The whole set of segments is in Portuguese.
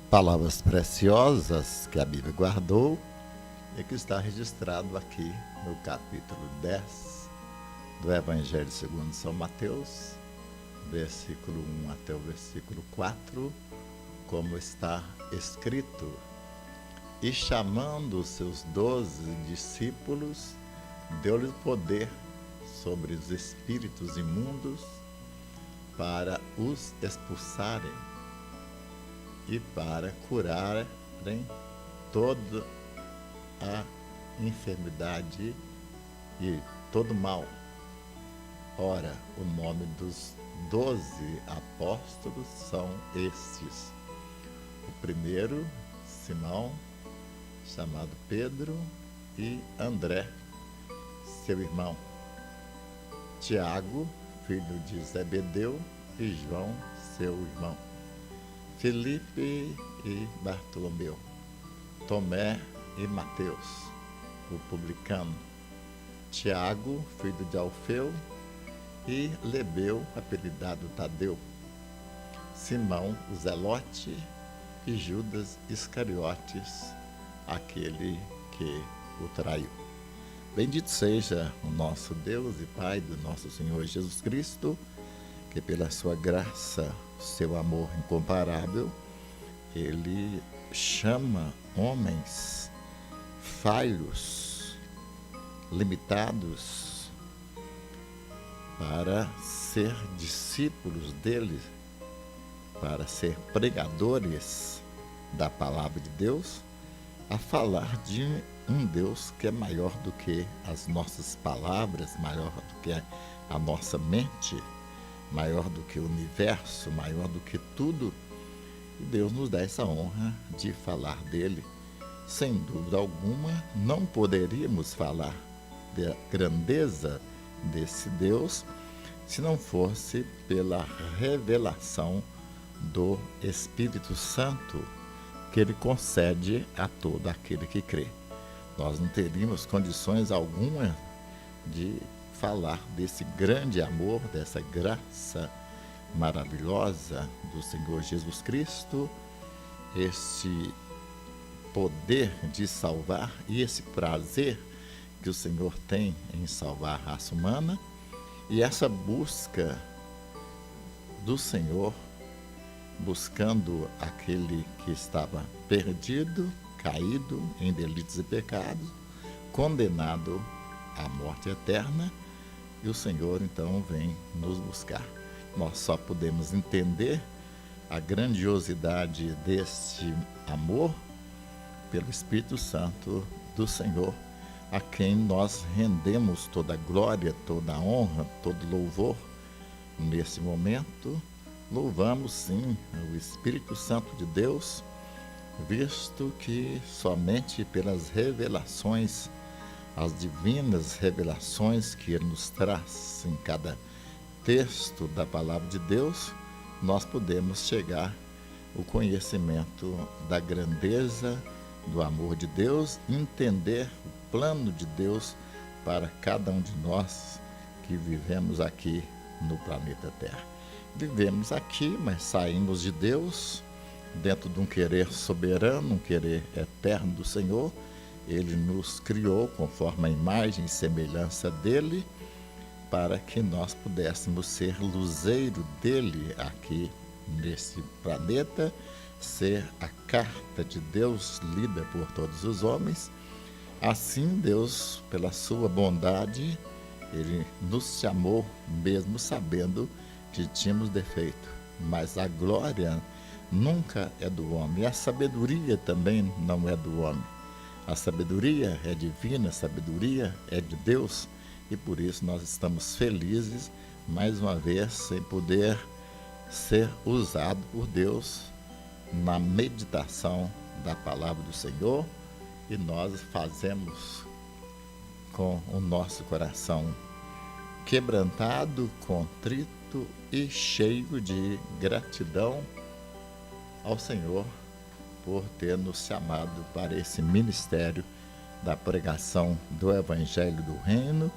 Palavras preciosas que a Bíblia guardou e que está registrado aqui no capítulo 10 do Evangelho segundo São Mateus, versículo 1 até o versículo 4, como está escrito: E chamando os seus 12 discípulos, deu-lhes poder sobre os espíritos imundos para os expulsarem e para curarem toda a enfermidade e todo mal. Ora, o nome dos 12 apóstolos são estes: o primeiro, Simão, chamado Pedro, e André, seu irmão, Tiago, filho de Zebedeu, e João, seu irmão, Filipe e Bartolomeu, Tomé e Mateus, o publicano, Tiago, filho de Alfeu, e Lebeu, apelidado Tadeu, Simão, o Zelote, e Judas Iscariotes, aquele que o traiu. Bendito seja o nosso Deus e Pai do nosso Senhor Jesus Cristo, que pela sua graça, seu amor incomparável, ele chama homens falhos, limitados, para ser discípulos dele, para ser pregadores da palavra de Deus, a falar de um Deus que é maior do que as nossas palavras, maior do que a nossa mente, maior do que o universo, maior do que tudo. E Deus nos dá essa honra de falar dele. Sem dúvida alguma, não poderíamos falar da grandeza desse Deus se não fosse pela revelação do Espírito Santo que ele concede a todo aquele que crê. Nós não teríamos condições alguma de falar desse grande amor, dessa graça maravilhosa do Senhor Jesus Cristo, este poder de salvar e esse prazer que o Senhor tem em salvar a raça humana, e essa busca do Senhor, buscando aquele que estava perdido, caído em delitos e pecados, condenado à morte eterna, e o Senhor então vem nos buscar. Nós só podemos entender a grandiosidade deste amor pelo Espírito Santo do Senhor, a quem nós rendemos toda a glória, toda a honra, todo louvor. Nesse momento, louvamos sim o Espírito Santo de Deus, visto que somente pelas revelações, as divinas revelações que ele nos traz em cada texto da palavra de Deus, nós podemos chegar ao conhecimento da grandeza do amor de Deus, entender o plano de Deus para cada um de nós que vivemos aqui no planeta Terra. Vivemos aqui, mas saímos de Deus, dentro de um querer soberano, um querer eterno do Senhor. Ele nos criou conforme a imagem e semelhança dele, para que nós pudéssemos ser luzeiro dele aqui nesse planeta, ser a carta de Deus lida por todos os homens. Assim, Deus, pela sua bondade, ele nos chamou, mesmo sabendo que tínhamos defeito. Mas a glória nunca é do homem, e a sabedoria também não é do homem. A sabedoria é divina, a sabedoria é de Deus, e por isso nós estamos felizes, mais uma vez, em poder ser usado por Deus na meditação da palavra do Senhor, e nós fazemos com o nosso coração quebrantado, contrito e cheio de gratidão ao Senhor por ter nos chamado para esse ministério da pregação do Evangelho do Reino,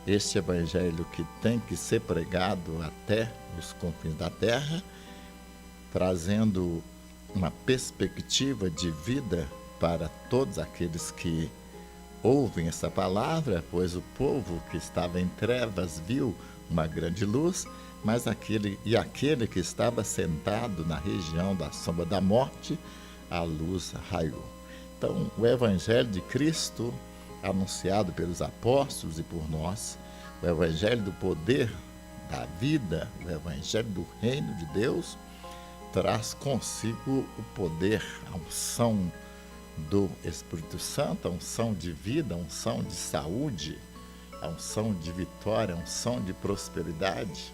este Evangelho que tem que ser pregado até os confins da terra, trazendo uma perspectiva de vida para todos aqueles que ouvem essa palavra, pois o povo que estava em trevas viu uma grande luz, mas aquele que estava sentado na região da sombra da morte, a luz raiou. Então, o Evangelho de Cristo, anunciado pelos apóstolos e por nós, o Evangelho do poder da vida, o Evangelho do reino de Deus, traz consigo o poder, a unção do Espírito Santo, a unção de vida, a unção de saúde, a unção de vitória, a unção de prosperidade.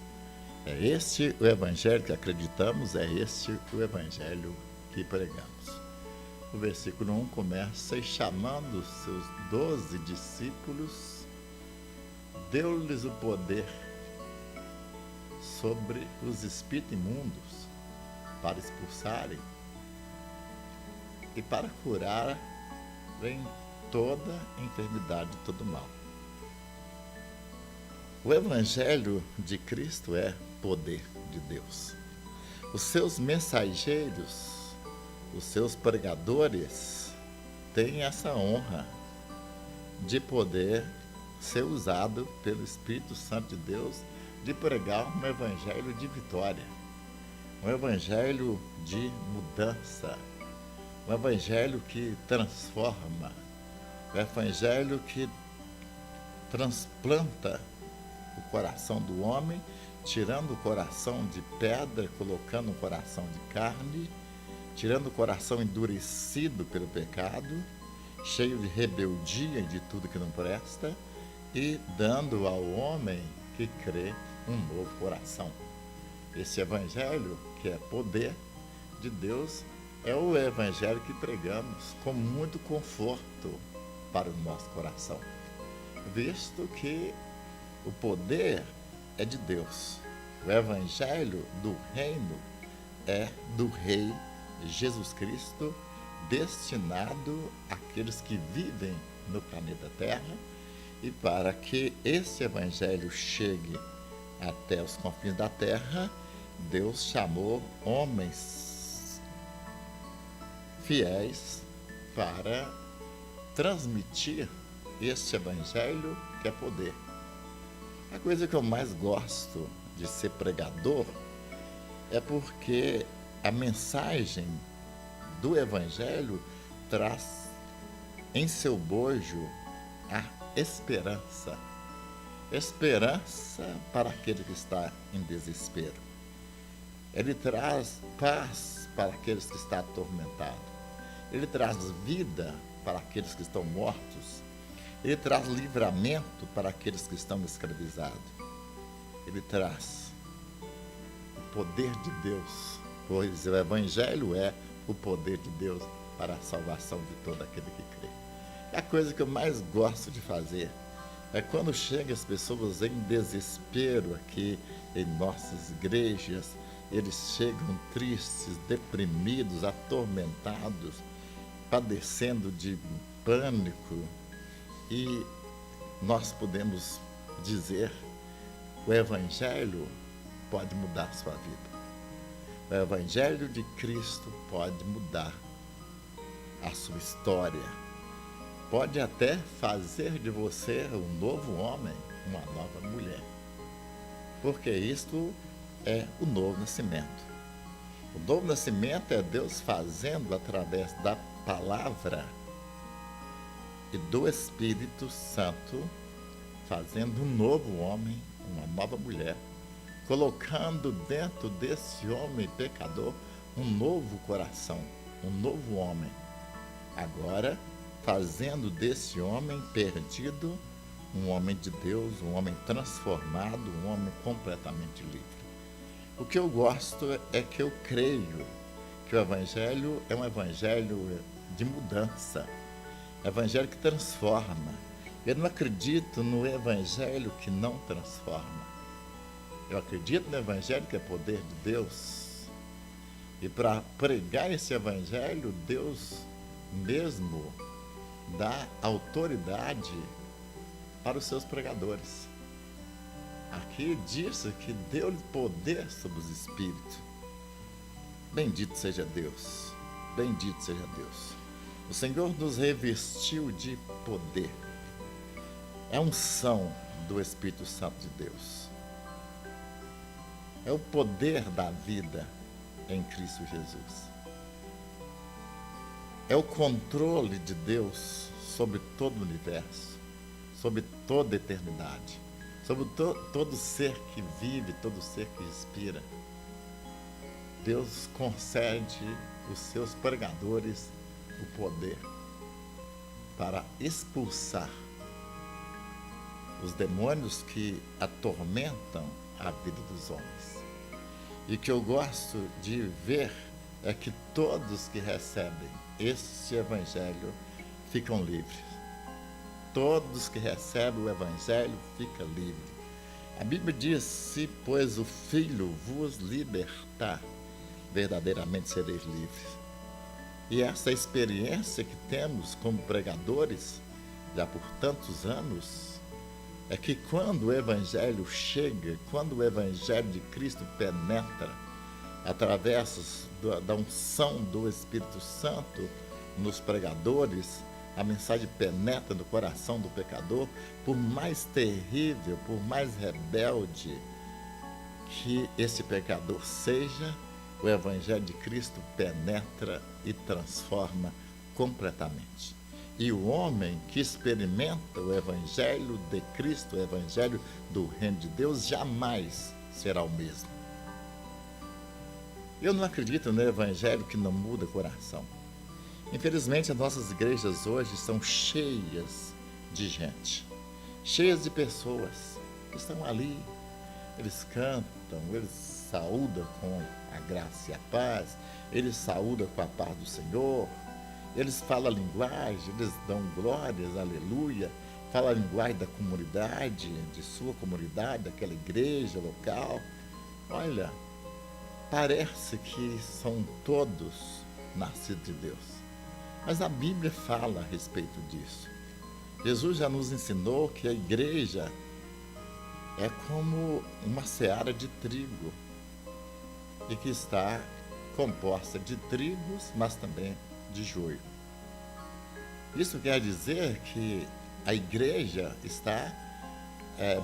É este o Evangelho que acreditamos, é este o Evangelho que pregamos. O versículo 1 começa: e chamando os seus 12 discípulos, deu-lhes o poder sobre os espíritos imundos para expulsarem e para curarem toda enfermidade e todo mal. O Evangelho de Cristo é poder de Deus. Os seus mensageiros, os seus pregadores, têm essa honra de poder ser usado pelo Espírito Santo de Deus, de pregar um evangelho de vitória, um evangelho de mudança, um evangelho que transforma, um evangelho que transplanta o coração do homem, tirando o coração de pedra, colocando um coração de carne, tirando o coração endurecido pelo pecado, cheio de rebeldia e de tudo que não presta, e dando ao homem que crê um novo coração. Esse evangelho, que é poder de Deus, é o evangelho que pregamos com muito conforto para o nosso coração, visto que o poder é de Deus. O evangelho do reino é do Rei Jesus Cristo, destinado àqueles que vivem no planeta Terra, e para que esse evangelho chegue até os confins da terra, Deus chamou homens fiéis para transmitir esse evangelho que é poder. A coisa que eu mais gosto de ser pregador é porque a mensagem do evangelho traz em seu bojo a esperança. Esperança para aquele que está em desespero. Ele traz paz para aqueles que estão atormentados. Ele traz vida para aqueles que estão mortos. Ele traz livramento para aqueles que estão escravizados. Ele traz o poder de Deus, pois o Evangelho é o poder de Deus para a salvação de todo aquele que crê. A coisa que eu mais gosto de fazer é quando chegam as pessoas em desespero aqui em nossas igrejas, eles chegam tristes, deprimidos, atormentados, padecendo de pânico, e nós podemos dizer: o Evangelho pode mudar a sua vida. O Evangelho de Cristo pode mudar a sua história. Pode até fazer de você um novo homem, uma nova mulher. Porque isto é o novo nascimento. O novo nascimento é Deus fazendo através da palavra e do Espírito Santo, fazendo um novo homem, uma nova mulher, colocando dentro desse homem pecador um novo coração, um novo homem. Agora, fazendo desse homem perdido um homem de Deus, um homem transformado, um homem completamente livre. O que eu gosto é que eu creio que o Evangelho é um Evangelho de mudança, Evangelho que transforma. Eu não acredito no Evangelho que não transforma. Eu acredito no Evangelho que é poder de Deus. E para pregar esse Evangelho, Deus mesmo dá autoridade para os seus pregadores. Aqui diz que deu-lhe poder sobre os espíritos. Bendito seja Deus, bendito seja Deus. O Senhor nos revestiu de poder. É a unção do Espírito Santo de Deus. É o poder da vida em Cristo Jesus. É o controle de Deus sobre todo o universo, sobre toda a eternidade, sobre todo ser que vive, todo ser que respira. Deus concede os seus pregadores o poder para expulsar os demônios que atormentam a vida dos homens. E o que eu gosto de ver é que todos que recebem este evangelho ficam livres. Todos que recebem o evangelho ficam livres. A Bíblia diz: se, pois, o Filho vos libertar, verdadeiramente sereis livres. E essa experiência que temos como pregadores, já por tantos anos, é que quando o Evangelho chega, quando o Evangelho de Cristo penetra, através da unção do Espírito Santo nos pregadores, a mensagem penetra no coração do pecador, por mais terrível, por mais rebelde que esse pecador seja, o Evangelho de Cristo penetra e transforma completamente. E o homem que experimenta o Evangelho de Cristo, o Evangelho do Reino de Deus, jamais será o mesmo. Eu não acredito no Evangelho que não muda o coração. Infelizmente, as nossas igrejas hoje estão cheias de gente, cheias de pessoas que estão ali. Eles cantam, eles saúdam com a graça e a paz, eles saúdam com a paz do Senhor, eles falam a linguagem, eles dão glórias, aleluia, falam a linguagem da comunidade, de sua comunidade, daquela igreja local. Olha, parece que são todos nascidos de Deus. Mas a Bíblia fala a respeito disso. Jesus já nos ensinou que a igreja é como uma seara de trigo e que está composta de trigos, mas também de joio. Isso quer dizer que a igreja está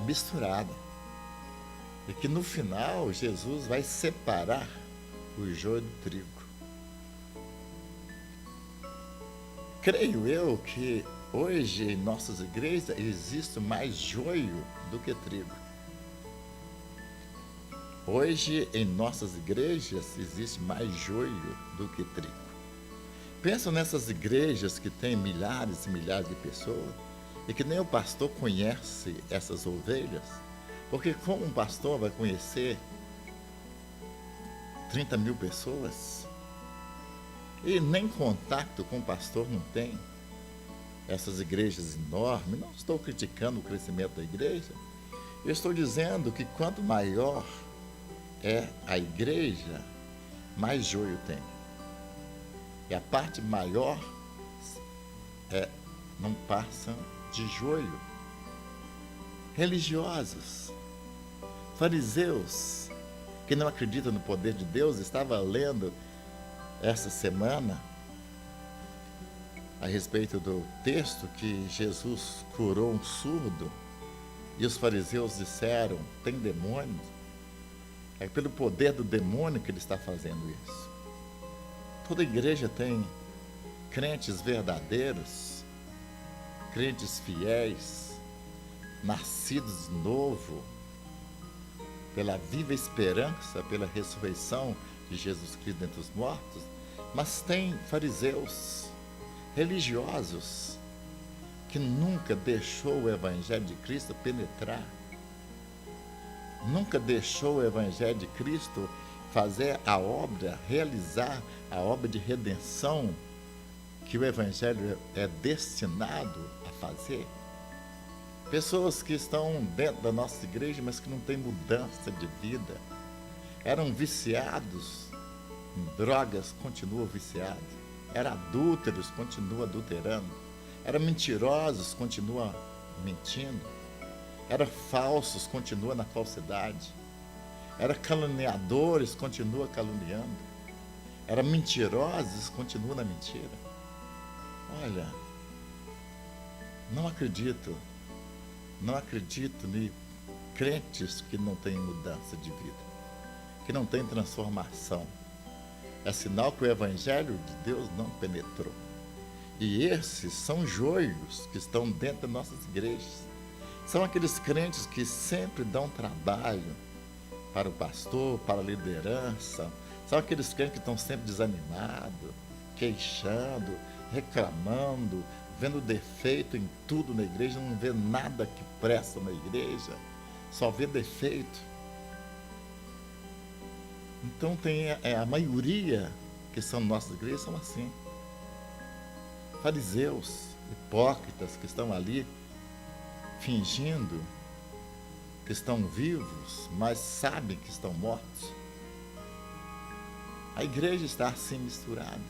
misturada e que no final Jesus vai separar o joio do trigo. Creio eu que hoje em nossas igrejas existe mais joio do que trigo. Hoje em nossas igrejas existe mais joio do que trigo. Pensa nessas igrejas que têm milhares e milhares de pessoas e que nem o pastor conhece essas ovelhas, porque como um pastor vai conhecer 30 mil pessoas? E nem contato com o pastor não tem. Essas igrejas enormes, não estou criticando o crescimento da igreja, eu estou dizendo que quanto maior é a igreja, mais joio tem. E a parte maior não passam de joio. Religiosos, fariseus, que não acreditam no poder de Deus, estava lendo essa semana a respeito do texto que Jesus curou um surdo e os fariseus disseram: tem demônio. É pelo poder do demônio que ele está fazendo isso. Toda igreja tem crentes verdadeiros, crentes fiéis, nascidos de novo, pela viva esperança, pela ressurreição de Jesus Cristo dentre os mortos, mas tem fariseus, religiosos, que nunca deixou o Evangelho de Cristo penetrar, nunca deixou o Evangelho de Cristo fazer a obra, realizar a obra de redenção que o Evangelho é destinado a fazer. Pessoas que estão dentro da nossa igreja, mas que não têm mudança de vida. Eram viciados em drogas, continuam viciados. Eram adúlteros, continuam adulterando. Eram mentirosos, continuam mentindo. Eram falsos, continuam na falsidade. Eram caluniadores, continuam caluniando. eram mentirosos, continuam na mentira. Olha, não acredito em crentes que não têm mudança de vida, que não têm transformação. É sinal que o Evangelho de Deus não penetrou. E esses são joios que estão dentro das nossas igrejas. São aqueles crentes que sempre dão trabalho para o pastor, para a liderança. São aqueles crentes que estão sempre desanimados, queixando, reclamando, vendo defeito em tudo na igreja, não vê nada que presta na igreja, só vê defeito. Então tem a maioria que são nossas igrejas são assim. Fariseus, hipócritas que estão ali fingindo que estão vivos, mas sabem que estão mortos. A igreja está assim misturada.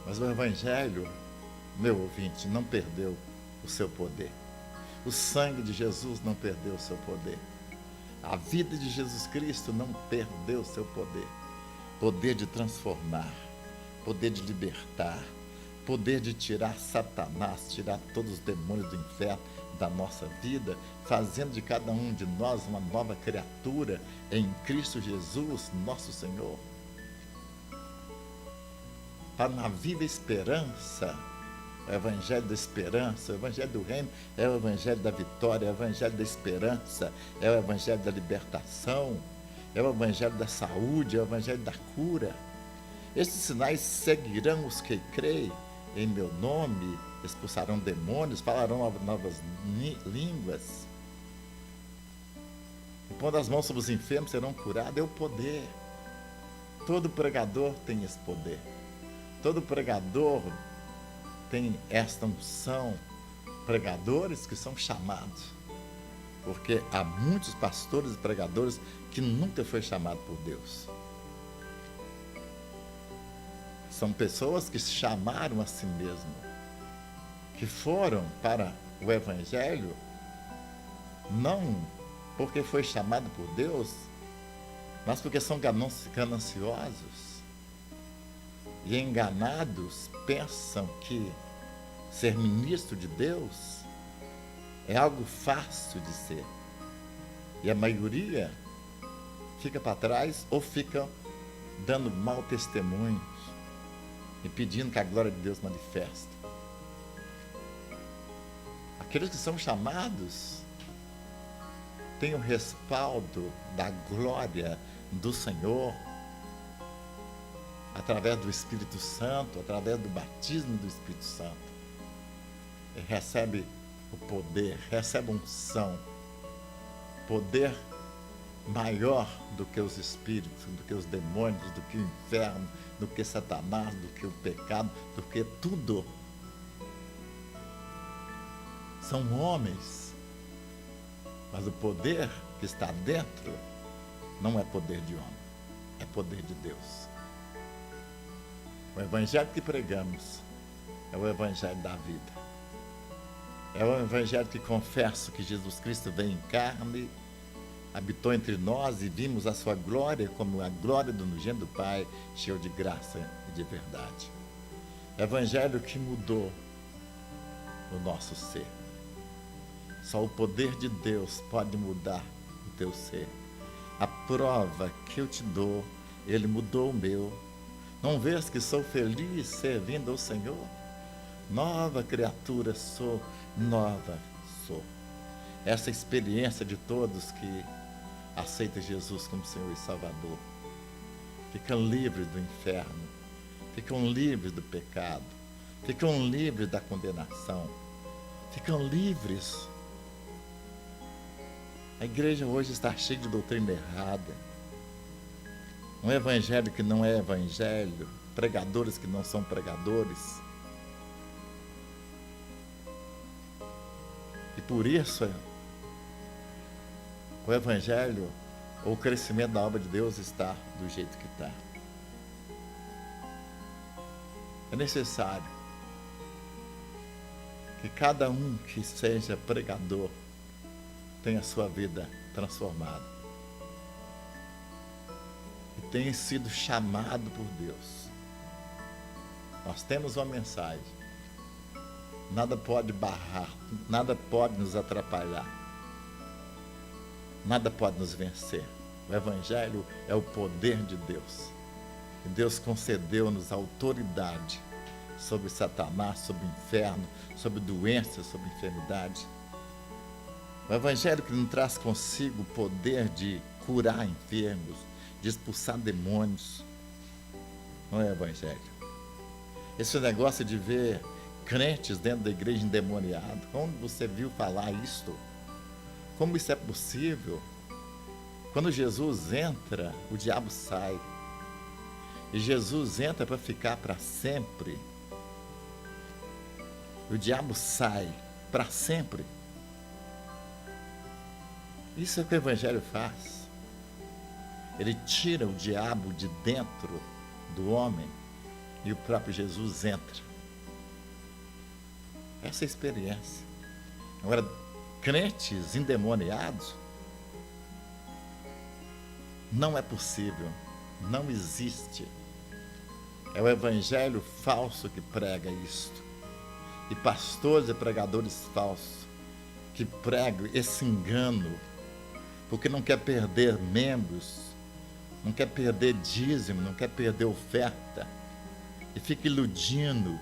Mas o Evangelho, meu ouvinte, não perdeu o seu poder. O sangue de Jesus não perdeu o seu poder. A vida de Jesus Cristo não perdeu o seu poder. Poder de transformar, poder de libertar, poder de tirar Satanás, tirar todos os demônios do inferno da nossa vida, fazendo de cada um de nós uma nova criatura em Cristo Jesus, nosso Senhor. Para uma viva esperança, o Evangelho da esperança, o Evangelho do reino é o Evangelho da vitória, é o Evangelho da esperança, é o Evangelho da libertação, é o Evangelho da saúde, é o Evangelho da cura. Estes sinais seguirão os que creem em meu nome, expulsarão demônios, falarão novas línguas, e pondo as mãos sobre os enfermos serão curados. É o poder. Todo pregador tem esse poder. Todo pregador tem esta unção. Pregadores que são chamados, porque há muitos pastores e pregadores que nunca foi chamado por Deus. São pessoas que se chamaram a si mesmo, que foram para o Evangelho não porque foi chamado por Deus, mas porque são gananciosos e enganados pensam que ser ministro de Deus é algo fácil de ser. E a maioria fica para trás ou fica dando mau testemunho e pedindo que a glória de Deus manifeste. Aqueles que são chamados têm o respaldo da glória do Senhor através do Espírito Santo, através do batismo do Espírito Santo. E recebe o poder, recebe unção, poder maior do que os espíritos, do que os demônios, do que o inferno, do que Satanás, do que o pecado, do que tudo. São homens, mas o poder que está dentro não é poder de homem, é poder de Deus. O Evangelho que pregamos é o Evangelho da vida. É o Evangelho que confessa que Jesus Cristo veio em carne, habitou entre nós e vimos a sua glória como a glória do unigênito do Pai, cheio de graça e de verdade. Evangelho que mudou o nosso ser. Só o poder de Deus pode mudar o teu ser. A prova que eu te dou, Ele mudou o meu. Não vês que sou feliz servindo ao Senhor? Nova criatura sou, nova sou. Essa experiência de todos que aceitam Jesus como Senhor e Salvador ficam livres do inferno, ficam livres do pecado, ficam livres da condenação, ficam livres. A igreja hoje está cheia de doutrina errada, um evangelho que não é evangelho, pregadores que não são pregadores. E por isso o evangelho, ou o crescimento da obra de Deus está do jeito que está. É necessário que cada um que seja pregador tenha a sua vida transformada. E tem sido chamado por Deus. Nós temos uma mensagem. Nada pode barrar, nada pode nos atrapalhar. Nada pode nos vencer. O Evangelho é o poder de Deus. E Deus concedeu-nos autoridade sobre Satanás, sobre o inferno, sobre doenças, sobre enfermidade. O Evangelho que nos traz consigo o poder de curar enfermos, de expulsar demônios. Não é o Evangelho. Esse negócio de ver crentes dentro da igreja endemoniados, onde você viu falar isto? Como isso é possível? Quando Jesus entra, o diabo sai. E Jesus entra para ficar para sempre. O diabo sai para sempre. Isso é o que o Evangelho faz. Ele tira o diabo de dentro do homem e o próprio Jesus entra. Essa é a experiência. Agora, crentes endemoniados, não é possível, não existe. É o evangelho falso que prega isto. E pastores e pregadores falsos que pregam esse engano, porque não quer perder membros, não quer perder dízimo, não quer perder oferta, e fica iludindo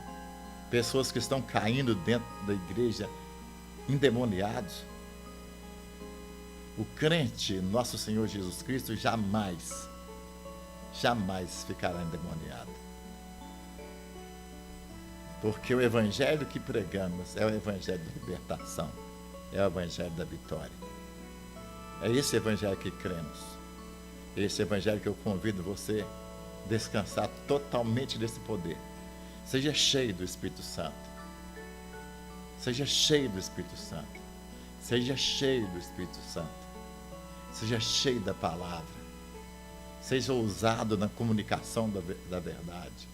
pessoas que estão caindo dentro da igreja endemoniados. O crente, nosso Senhor Jesus Cristo, jamais ficará endemoniado. Porque o evangelho que pregamos é o evangelho da libertação, é o evangelho da vitória. É esse evangelho que cremos. É esse evangelho que eu convido você a descansar totalmente desse poder. Seja cheio do Espírito Santo. Seja cheio do Espírito Santo. Seja cheio do Espírito Santo. Seja cheio da palavra. Seja ousado na comunicação da verdade.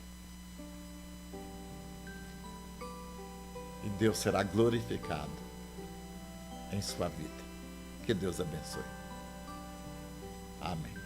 E Deus será glorificado em sua vida. Que Deus abençoe. Amém.